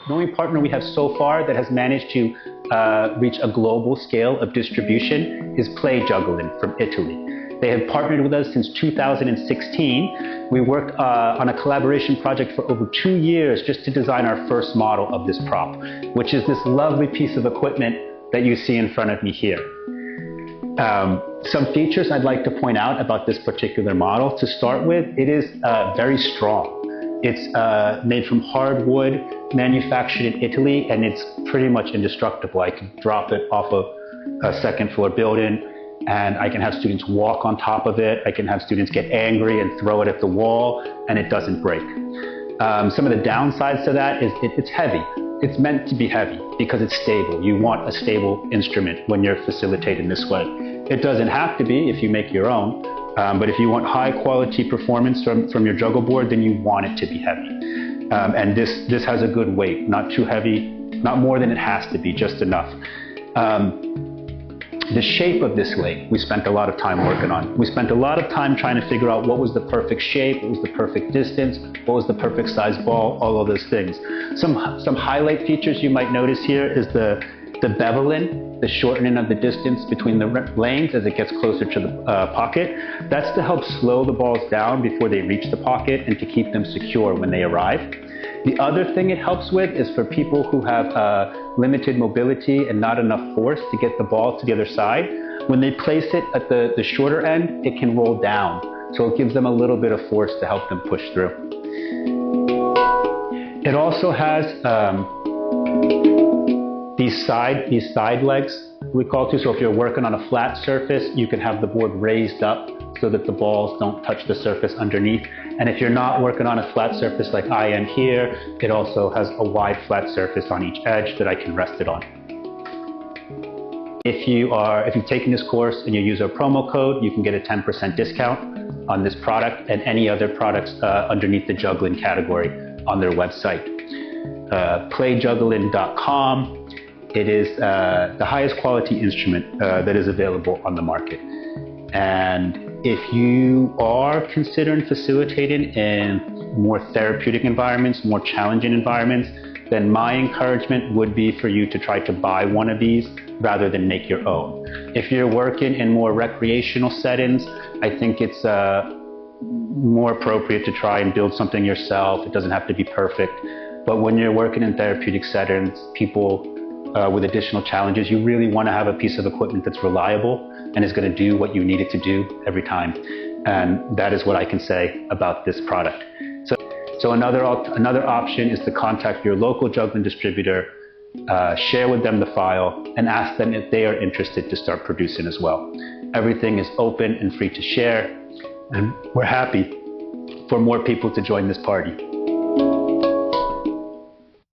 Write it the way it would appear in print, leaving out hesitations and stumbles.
The only partner we have so far that has managed to reach a global scale of distribution is Play Juggling from Italy. They have partnered with us since 2016. We worked on a collaboration project for over 2 years just to design our first model of this prop, which is this lovely piece of equipment that you see in front of me here. Some features I'd like to point out about this particular model. To start with, it is very strong. It's made from hardwood, manufactured in Italy, and it's pretty much indestructible. I can drop it off of a second floor building, and I can have students walk on top of it. I can have students get angry and throw it at the wall, and it doesn't break. Some of the downsides to that is it's heavy. It's meant to be heavy because it's stable. You want a stable instrument when you're facilitating this way. It doesn't have to be if you make your own, but if you want high quality performance from your juggle board, then you want it to be heavy. And this has a good weight, not too heavy, not more than it has to be, just enough. The shape of this leg, we spent a lot of time working on. We spent a lot of time trying to figure out what was the perfect shape, what was the perfect distance, what was the perfect size ball, all of those things. Some highlight features you might notice here is the beveling, the shortening of the distance between the lanes as it gets closer to the pocket. That's to help slow the balls down before they reach the pocket and to keep them secure when they arrive. The other thing it helps with is for people who have limited mobility and not enough force to get the ball to the other side. When they place it at the shorter end, it can roll down. So it gives them a little bit of force to help them push through. It also has these side legs, we call it. So if you're working on a flat surface, you can have the board raised up so that the balls don't touch the surface underneath. And if you're not working on a flat surface like I am here, it also has a wide flat surface on each edge that I can rest it on. If you've taken this course and you use our promo code, you can get a 10% discount on this product and any other products underneath the juggling category on their website. Playjuggling.com. It is the highest quality instrument that is available on the market. And if you are considering facilitating in more therapeutic environments, more challenging environments, then my encouragement would be for you to try to buy one of these rather than make your own. If you're working in more recreational settings, I think it's more appropriate to try and build something yourself. It doesn't have to be perfect. But when you're working in therapeutic settings, people with additional challenges, you really want to have a piece of equipment that's reliable and is going to do what you need it to do every time. And that is what I can say about this product. So another option is to contact your local juggling distributor, share with them the file, and ask them if they are interested to start producing as well. Everything is open and free to share, and we're happy for more people to join this party.